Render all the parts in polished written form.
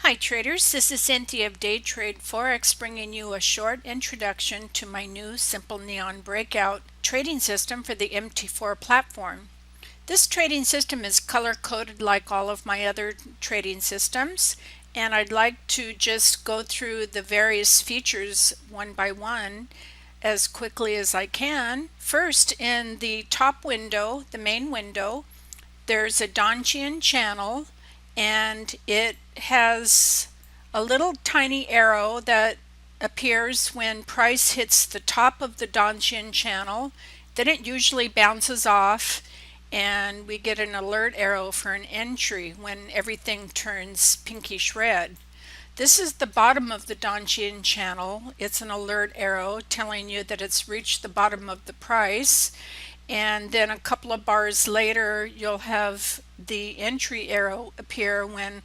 Hi traders, this is Cynthia of Day Trade Forex bringing you a short introduction to my new Simple Neon Breakout trading system for the MT4 platform. This trading system is color-coded like all of my other trading systems, and I'd like to just go through the various features one by one as quickly as I can. First, in the top window, the main window, there's a Donchian channel, and it has a little tiny arrow that appears when price hits the top of the Donchian channel. Then it usually bounces off and we get an alert arrow for an entry when everything turns pinkish red. This is the bottom of the Donchian channel. It's an alert arrow telling you that it's reached the bottom of the price. And then a couple of bars later you'll have the entry arrow appear when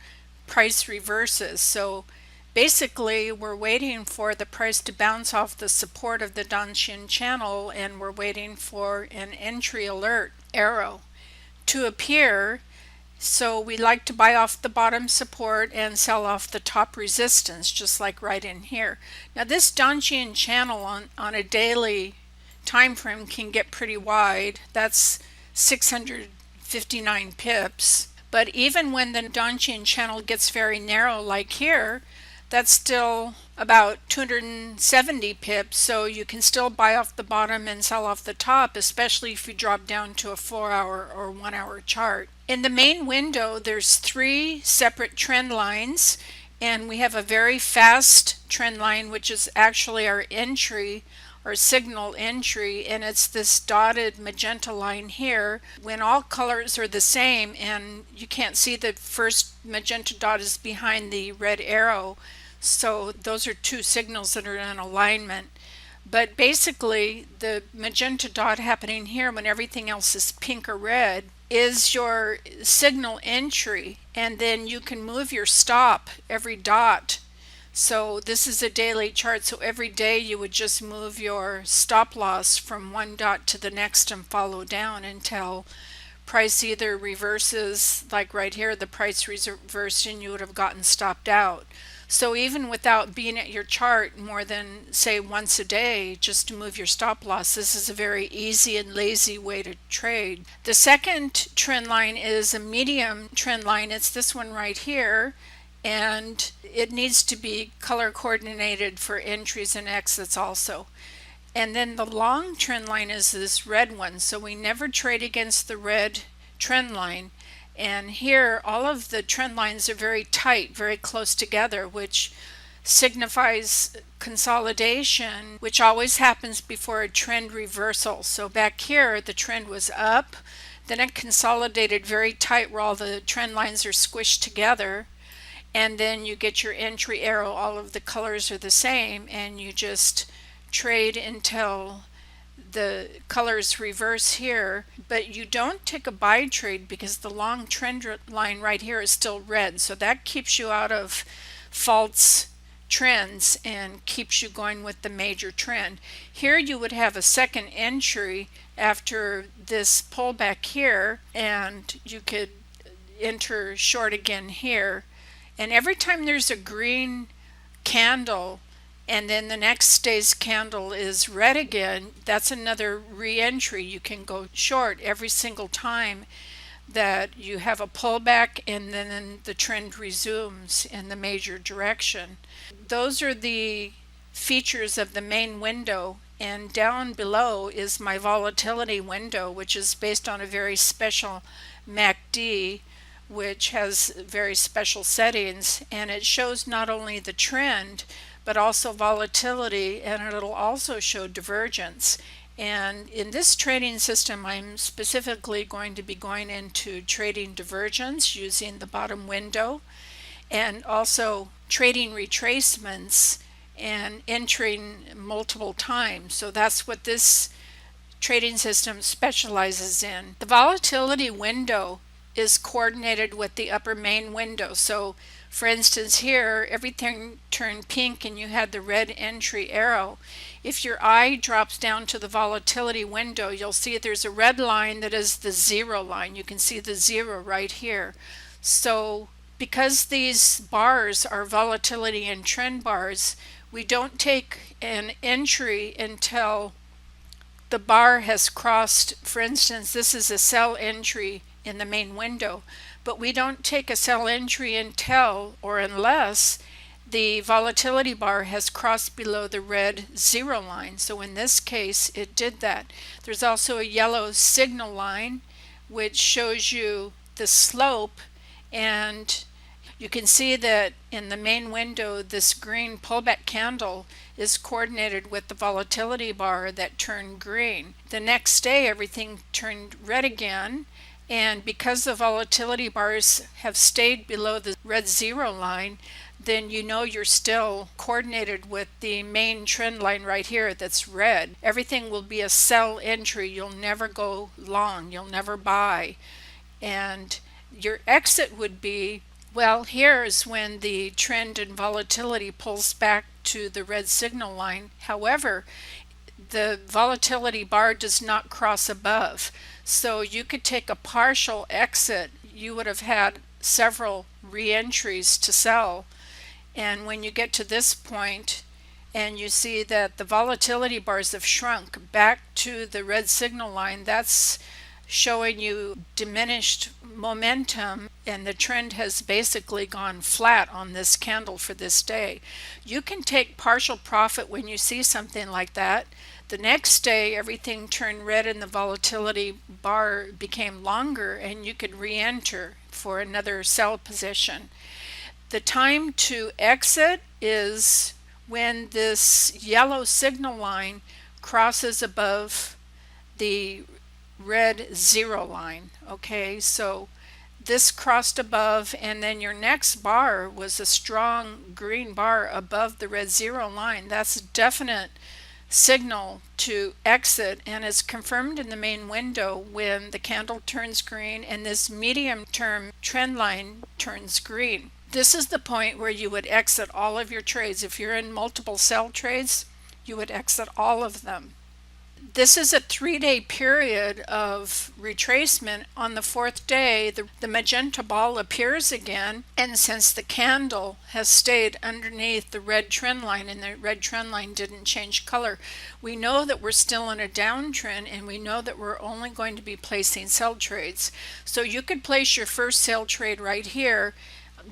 price reverses. So basically we're waiting for the price to bounce off the support of the Donchian channel, and we're waiting for an entry alert arrow to appear. So we like to buy off the bottom support and sell off the top resistance, just like right in here. Now this Donchian channel on a daily time frame can get pretty wide. That's 659 pips. But even when the Donchian channel gets very narrow like here, that's still about 270 pips, so you can still buy off the bottom and sell off the top, especially if you drop down to a 4-hour or 1-hour chart. In the main window, there's 3 separate trend lines, and we have a very fast trend line, which is actually our entry or signal entry, and it's this dotted magenta line here. When all colors are the same and you can't see the first magenta dot is behind the red arrow, so those are 2 signals that are in alignment. But basically the magenta dot happening here when everything else is pink or red is your signal entry, and then you can move your stop every dot. So this is a daily chart, so every day you would just move your stop loss from one dot to the next and follow down until price either reverses, like right here the price reversed and you would have gotten stopped out. So even without being at your chart more than say once a day, just to move your stop loss, this is a very easy and lazy way to trade. The second trend line is a medium trend line. It's this one right here, and it needs to be color coordinated for entries and exits also. And then the long trend line is this red one, so we never trade against the red trend line. And here all of the trend lines are very tight, very close together, which signifies consolidation, which always happens before a trend reversal. So back here the trend was up, then it consolidated very tight where all the trend lines are squished together, and then you get your entry arrow, all of the colors are the same, and you just trade until the colors reverse here. But you don't take a buy trade because the long trend line right here is still red, so that keeps you out of false trends and keeps you going with the major trend. Here you would have a second entry after this pullback here, and you could enter short again here. And every time there's a green candle and then the next day's candle is red again, that's another re-entry. You can go short every single time that you have a pullback and then the trend resumes in the major direction. Those are the features of the main window, and down below is my volatility window, which is based on a very special MACD, which has very special settings, and it shows not only the trend but also volatility, and it'll also show divergence. And in this trading system I'm specifically going to be going into trading divergence using the bottom window, and also trading retracements and entering multiple times. So that's what this trading system specializes in. The volatility window is coordinated with the upper main window. So for instance here everything turned pink and you had the red entry arrow. If your eye drops down to the volatility window, you'll see there's a red line that is the zero line. You can see the zero right here. So Because these bars are volatility and trend bars, we don't take an entry until the bar has crossed. For instance, this is a sell entry in the main window, but we don't take a sell entry until or unless the volatility bar has crossed below the red 0 line. So in this case, it did that. There's also a yellow signal line which shows you the slope, and you can see that in the main window this green pullback candle is coordinated with the volatility bar that turned green. The next day everything turned red again, and because the volatility bars have stayed below the red 0 line, then you know you're still coordinated with the main trend line right here that's red. Everything will be a sell entry. You'll never go long, you'll never buy. And your exit would be, well, here's when the trend and volatility pulls back to the red signal line. However, the volatility bar does not cross above. So you could take a partial exit. You would have had several re-entries to sell. And when you get to this point and you see that the volatility bars have shrunk back to the red signal line, that's showing you diminished momentum, and the trend has basically gone flat on this candle for this day. You can take partial profit when you see something like that. The next day everything turned red and the volatility bar became longer, and you could re-enter for another sell position. The time to exit is when this yellow signal line crosses above the red 0 line. Okay, so this crossed above, and then your next bar was a strong green bar above the red 0 line. That's a definite signal to exit, and it's confirmed in the main window when the candle turns green and this medium term trend line turns green. This is the point where you would exit all of your trades. If you're in multiple sell trades, you would exit all of them. This is a 3-day period of retracement. On the 4th day, the magenta ball appears again, and since the candle has stayed underneath the red trend line and the red trend line didn't change color, we know that we're still in a downtrend, and we know that we're only going to be placing sell trades. So you could place your first sell trade right here.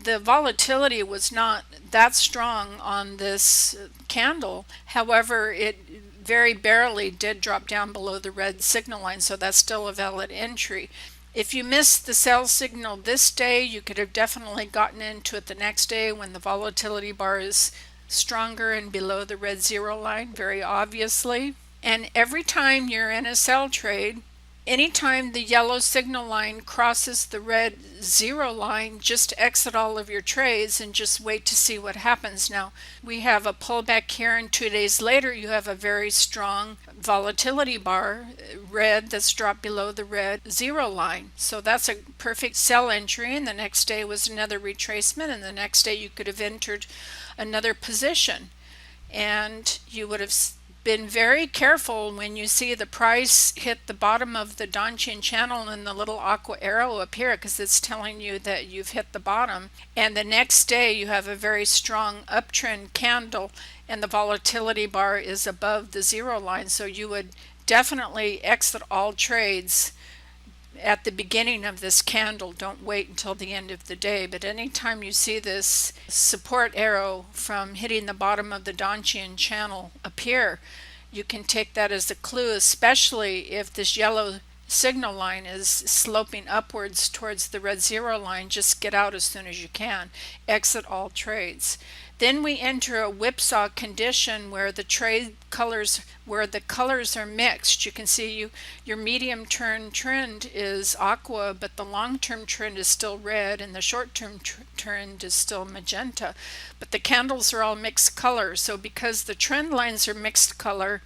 The volatility was not that strong on this candle. However, it very barely did drop down below the red signal line, so that's still a valid entry. If you missed the sell signal this day, you could have definitely gotten into it the next day when the volatility bar is stronger and below the red 0 line, very obviously. And every time you're in a sell trade, anytime the yellow signal line crosses the red 0 line, just exit all of your trades and just wait to see what happens. Now, we have a pullback here, and 2 days later you have a very strong volatility bar, red, that's dropped below the red 0 line. So that's a perfect sell entry, and the next day was another retracement, and the next day you could have entered another position. And you would have been very careful when you see the price hit the bottom of the Donchian channel and the little aqua arrow appear, because it's telling you that you've hit the bottom. And the next day you have a very strong uptrend candle and the volatility bar is above the 0 line. So you would definitely exit all trades at the beginning of this candle. Don't wait until the end of the day. But anytime you see this support arrow from hitting the bottom of the Donchian channel appear, you can take that as a clue, especially if this yellow signal line is sloping upwards towards the red 0 line. Just get out as soon as you can. Exit all trades. Then we enter a whipsaw condition where the trade colors, where the colors are mixed. You can see your medium term trend is aqua, but the long-term trend is still red, and the short-term trend is still magenta. But the candles are all mixed color. So because the trend lines are mixed color,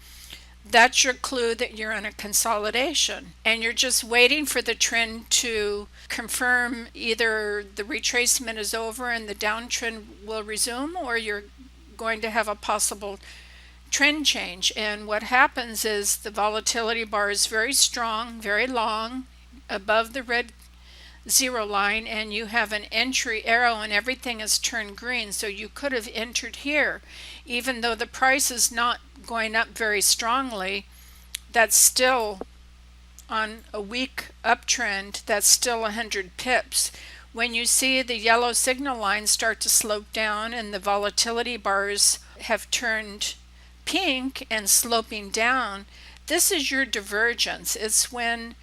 that's your clue that you're in a consolidation, and you're just waiting for the trend to confirm either the retracement is over and the downtrend will resume, or you're going to have a possible trend change. And what happens is the volatility bar is very strong, very long, above the red zero line and you have an entry arrow and everything is turned green. So you could have entered here. Even though the price is not going up very strongly, that's still on a weak uptrend, that's still 100 pips. When you see the yellow signal line start to slope down and the volatility bars have turned pink and sloping down, this is your divergence. It's when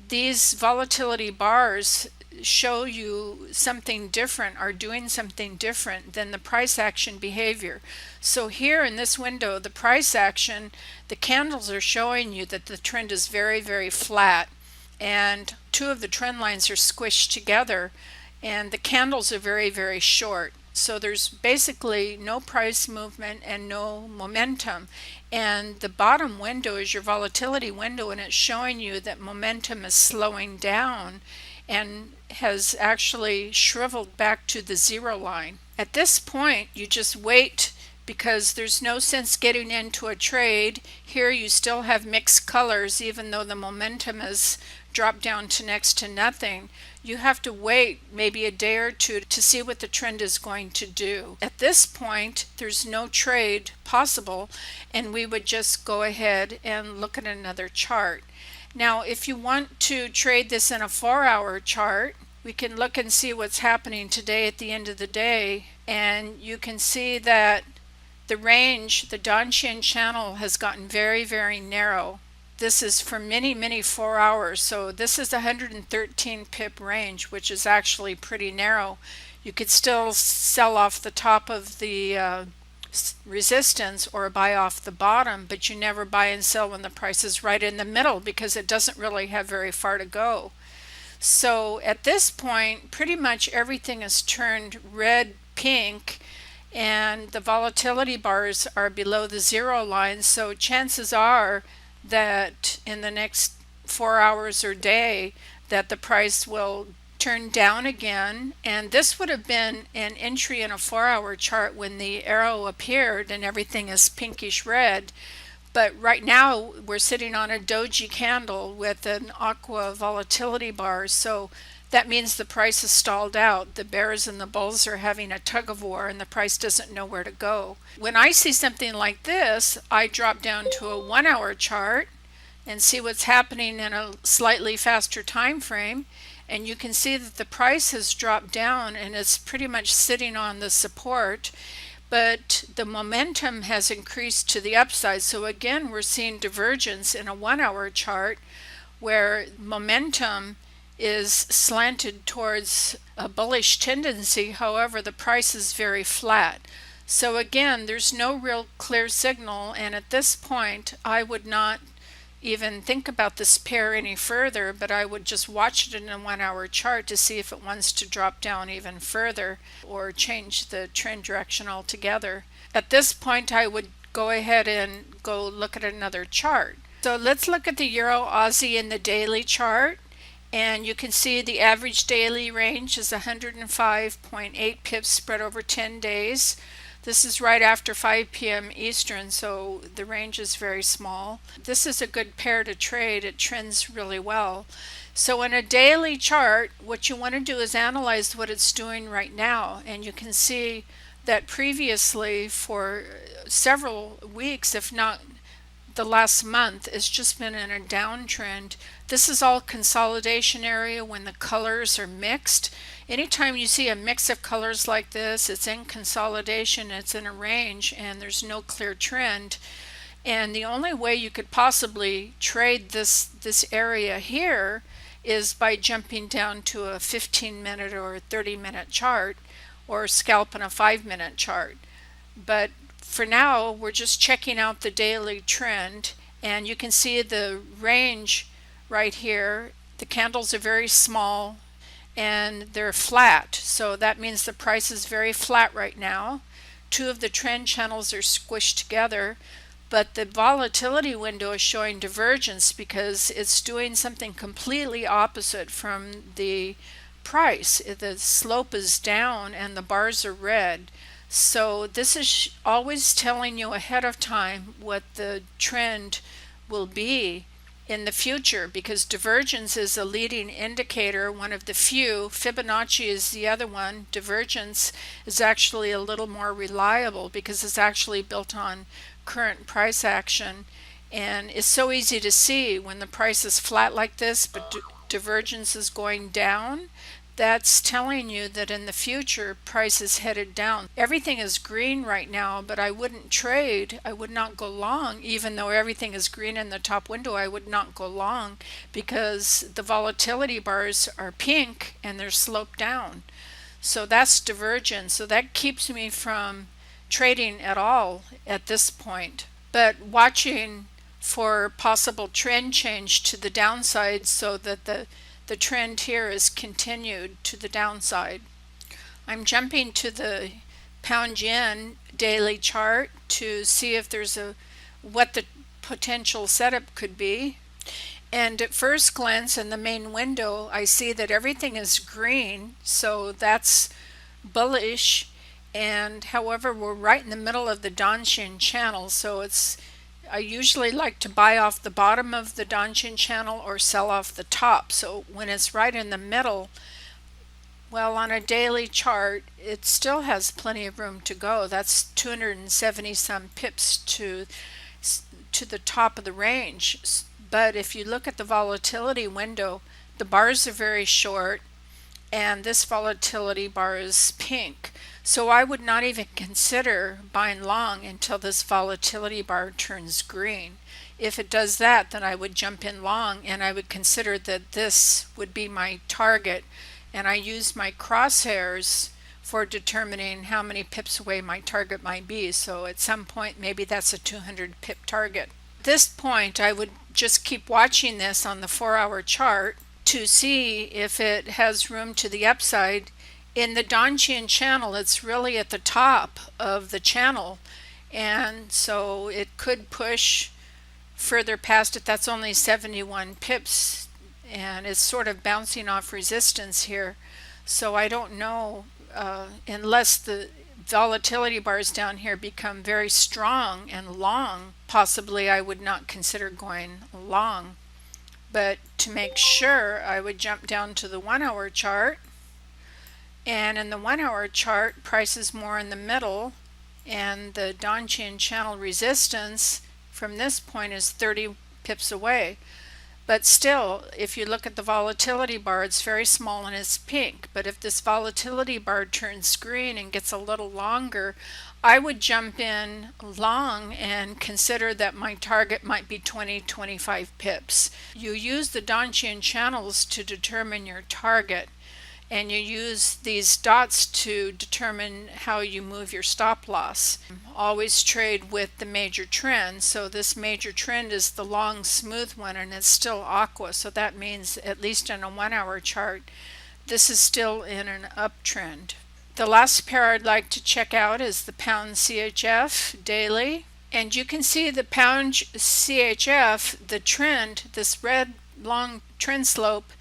these volatility bars show you something different, are doing something different than the price action behavior. So here in this window, the price action, the candles are showing you that the trend is very, very flat, and two of the trend lines are squished together, and the candles are very, very short. So there's basically no price movement and no momentum. And the bottom window is your volatility window, and it's showing you that momentum is slowing down and has actually shriveled back to the zero line. At this point, you just wait, because there's no sense getting into a trade. Here you still have mixed colors even though the momentum has dropped down to next to nothing. You have to wait maybe a day or two to see what the trend is going to do. At this point, there's no trade possible, and we would just go ahead and look at another chart. Now, if you want to trade this in a 4-hour chart, we can look and see what's happening today at the end of the day, and you can see that the range, the Donchian channel, has gotten very, very narrow. This is for many, many 4 hours. So this is a 113 pip range, which is actually pretty narrow. You could still sell off the top of the resistance or buy off the bottom, but you never buy and sell when the price is right in the middle, because it doesn't really have very far to go. So at this point, pretty much everything is turned red, pink, and the volatility bars are below the zero line. So chances are that in the next 4 hours or day that the price will turn down again. And this would have been an entry in a 4-hour chart when the arrow appeared and everything is pinkish red. But right now we're sitting on a doji candle with an aqua volatility bar. So that means the price is stalled out. The bears and the bulls are having a tug of war and the price doesn't know where to go. When I see something like this, I drop down to a 1-hour chart and see what's happening in a slightly faster time frame. And you can see that the price has dropped down and it's pretty much sitting on the support, but the momentum has increased to the upside. So again, we're seeing divergence in a 1-hour chart where momentum is slanted towards a bullish tendency. However, the price is very flat. So again, there's no real clear signal, and at this point I would not even think about this pair any further, but I would just watch it in a 1-hour chart to see if it wants to drop down even further or change the trend direction altogether. At this point, I would go ahead and go look at another chart. So let's look at the Euro Aussie in the daily chart. And you can see the average daily range is 105.8 pips spread over 10 days. This is right after 5 p.m. Eastern, so the range is very small. This is a good pair to trade. It trends really well. So in a daily chart, what you want to do is analyze what it's doing right now. And you can see that previously for several weeks, if not the last month, it's just been in a downtrend. This is all consolidation area when the colors are mixed. Anytime you see a mix of colors like this, it's in consolidation, it's in a range, and there's no clear trend. And the only way you could possibly trade this area here is by jumping down to a 15-minute or 30-minute chart, or scalping a 5-minute chart. But for now, we're just checking out the daily trend, and you can see the range right here. The candles are very small and they're flat, so that means the price is very flat right now. Two of the trend channels are squished together, but the volatility window is showing divergence because it's doing something completely opposite from the price. The slope is down and the bars are red. So this is always telling you ahead of time what the trend will be. in the future, because divergence is a leading indicator, one of the few. Fibonacci is the other one. Divergence is actually a little more reliable because it's actually built on current price action, and it's so easy to see when the price is flat like this but divergence is going down. That's telling you that in the future price is headed down. Everything is green right now, but I wouldn't trade. I would not go long. Even though everything is green in the top window, I would not go long because the volatility bars are pink and they're sloped down. So that's divergence. So that keeps me from trading at all at this point. But watching for possible trend change to the downside so that the trend here is continued to the downside. I'm jumping to the pound yen daily chart to see if there's what the potential setup could be. And at first glance in the main window, I see that everything is green, so that's bullish. And however, we're right in the middle of the Danshin channel, so I usually like to buy off the bottom of the Danshin channel or sell off the top. So when it's right in the middle, well, on a daily chart, it still has plenty of room to go. That's 270 some pips to the top of the range. But if you look at the volatility window, the bars are very short and this volatility bar is pink. So I would not even consider buying long until this volatility bar turns green. If it does that, then I would jump in long, and I would consider that this would be my target. And I use my crosshairs for determining how many pips away my target might be. So at some point, maybe that's a 200 pip target. At this point, I would just keep watching this on the 4-hour chart to see if it has room to the upside. In the Danshin channel, it's really at the top of the channel, and so it could push further past it. That's only 71 pips, and it's sort of bouncing off resistance here. So I don't know, unless the volatility bars down here become very strong and long, possibly I would not consider going long. But to make sure, I would jump down to the 1-hour chart. And in the 1-hour chart, price is more in the middle, and the Danshin channel resistance from this point is 30 pips away. But still, if you look at the volatility bar, it's very small and it's pink. But if this volatility bar turns green and gets a little longer, I would jump in long and consider that my target might be 20-25 pips. You use the Danshin channels to determine your target, and you use these dots to determine how you move your stop loss. Always trade with the major trend. So this major trend is the long smooth one, and it's still aqua, so that means at least on a 1-hour chart this is still in an uptrend. The last pair I'd like to check out is the pound CHF daily, and you can see the pound CHF, the trend, this red long trend slope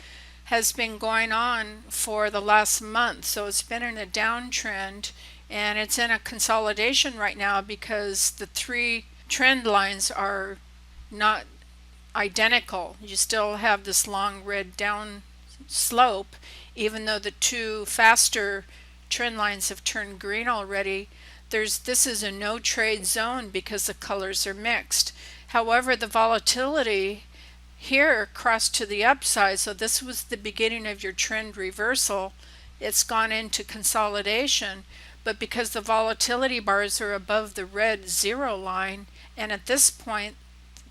has been going on for the last month. So it's been in a downtrend, and it's in a consolidation right now because the 3 trend lines are not identical. You still have this long red down slope, even though the 2 faster trend lines have turned green already. This is a no trade zone because the colors are mixed. However, the volatility here crossed to the upside, so this was the beginning of your trend reversal. It's gone into consolidation, but because the volatility bars are above the red 0 line, and at this point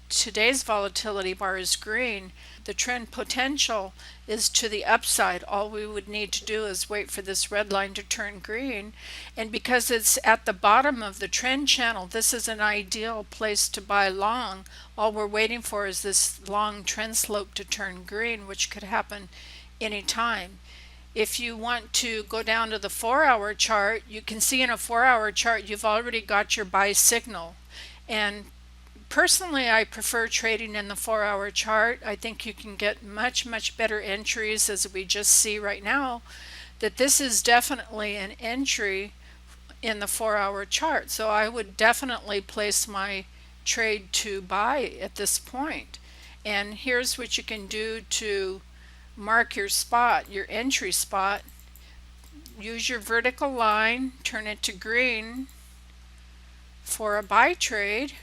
today's volatility bar is green, the trend potential is to the upside. All we would need to do is wait for this red line to turn green, and because it's at the bottom of the trend channel, this is an ideal place to buy long. All we're waiting for is this long trend slope to turn green, which could happen anytime. If you want to go down to the 4-hour chart, you can see in a 4-hour chart you've already got your buy signal, and personally, I prefer trading in the 4-hour chart. I think you can get much better entries, as we just see right now, that this is definitely an entry in the 4-hour chart. So I would definitely place my trade to buy at this point. And here's what you can do to mark your spot, your entry spot. Use your vertical line, turn it to green for a buy trade,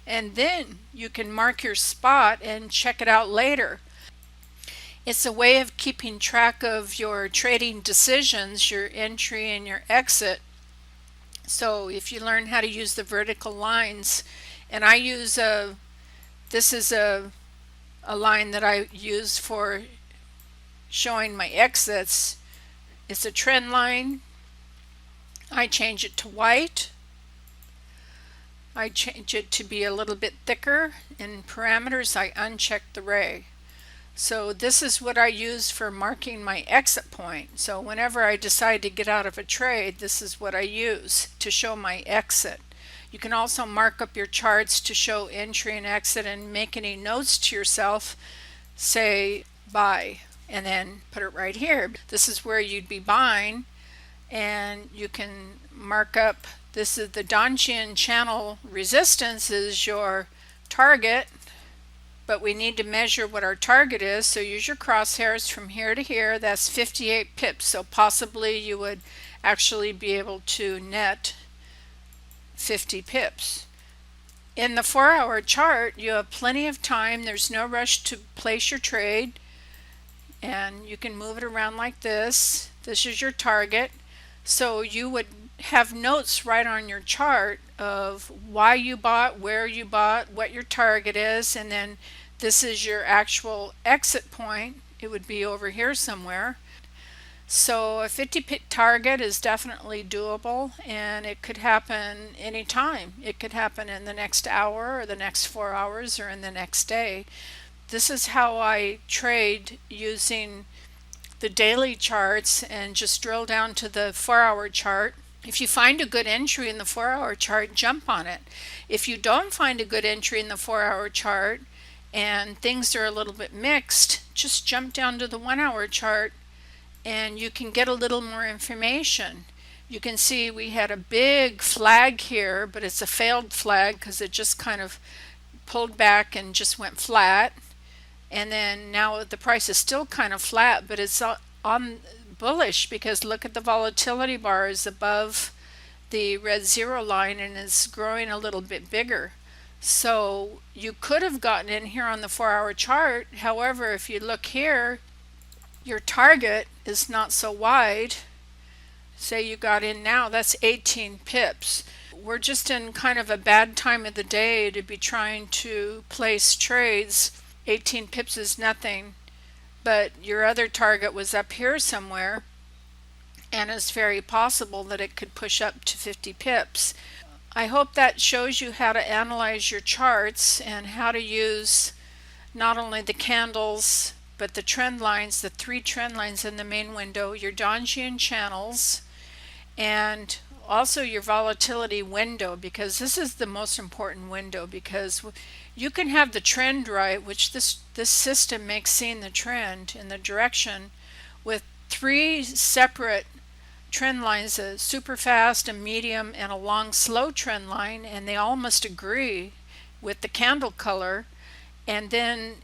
and then you can mark your spot and check it out later. It's a way of keeping track of your trading decisions, your entry and your exit. So if you learn how to use the vertical lines, and this is a line that I use for showing my exits. It's a trend line. I change it to white. I change it to be a little bit thicker. In parameters, I uncheck the ray. So this is what I use for marking my exit point. So whenever I decide to get out of a trade, this is what I use to show my exit. You can also mark up your charts to show entry and exit and make any notes to yourself. Say buy and then put it right here. This is where you'd be buying, and you can mark up, this is the Donchian channel resistance is your target, but we need to measure what our target is, so use your crosshairs from here to here. That's 58 pips, so possibly you would actually be able to net 50 pips. In the 4-hour chart, you have plenty of time. There's no rush to place your trade, and you can move it around like this. This is your target. So you would have notes right on your chart of why you bought, where you bought, what your target is, and then this is your actual exit point. It would be over here somewhere. So a 50 pip target is definitely doable, and it could happen anytime. It could happen in the next hour or the next 4 hours or in the next day. This is how I trade using the daily charts, and just drill down to the 4-hour chart. If you find a good entry in the 4-hour chart, jump on it. If you don't find a good entry in the 4-hour chart and things are a little bit mixed, just jump down to the 1-hour chart and you can get a little more information. You can see we had a big flag here, but it's a failed flag because it just kind of pulled back and just went flat. And then now the price is still kind of flat, but it's on bullish because look at the volatility bar is above the red zero line and is growing a little bit bigger. So you could have gotten in here on the 4-hour chart. However, if you look here, your target is not so wide. Say you got in now, that's 18 pips. We're just in kind of a bad time of the day to be trying to place trades. 18 pips is nothing, but your other target was up here somewhere, and it's very possible that it could push up to 50 pips. I hope that shows you how to analyze your charts and how to use not only the candles but the trend lines, the 3 trend lines in the main window, your Donchian channels, and also your volatility window, because this is the most important window, because you can have the trend right, which this system makes seeing the trend in the direction with 3 separate trend lines, a super fast, a medium, and a long slow trend line, and they all must agree with the candle color. And then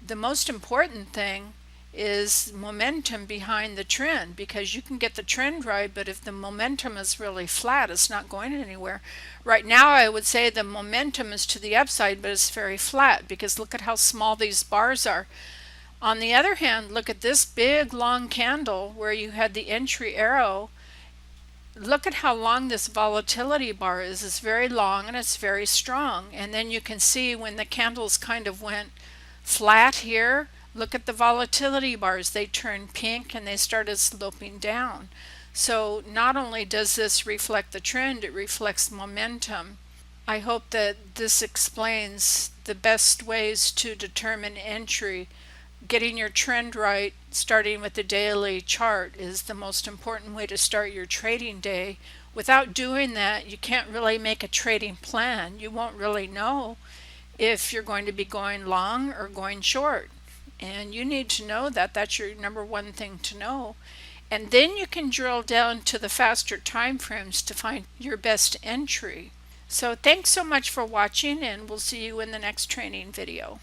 the most important thing is momentum behind the trend, because you can get the trend right, but if the momentum is really flat, it's not going anywhere. Right now I would say the momentum is to the upside, but it's very flat because look at how small these bars are. On the other hand, look at this big long candle where you had the entry arrow. Look at how long this volatility bar is. It's very long and it's very strong. And then you can see when the candles kind of went flat here, look at the volatility bars. They turned pink and they started sloping down. So not only does this reflect the trend, it reflects momentum. I hope that this explains the best ways to determine entry. Getting your trend right, starting with the daily chart, is the most important way to start your trading day. Without doing that, you can't really make a trading plan. You won't really know if you're going to be going long or going short. And you need to know that. That's your number one thing to know. And then you can drill down to the faster time frames to find your best entry. So thanks so much for watching, and we'll see you in the next training video.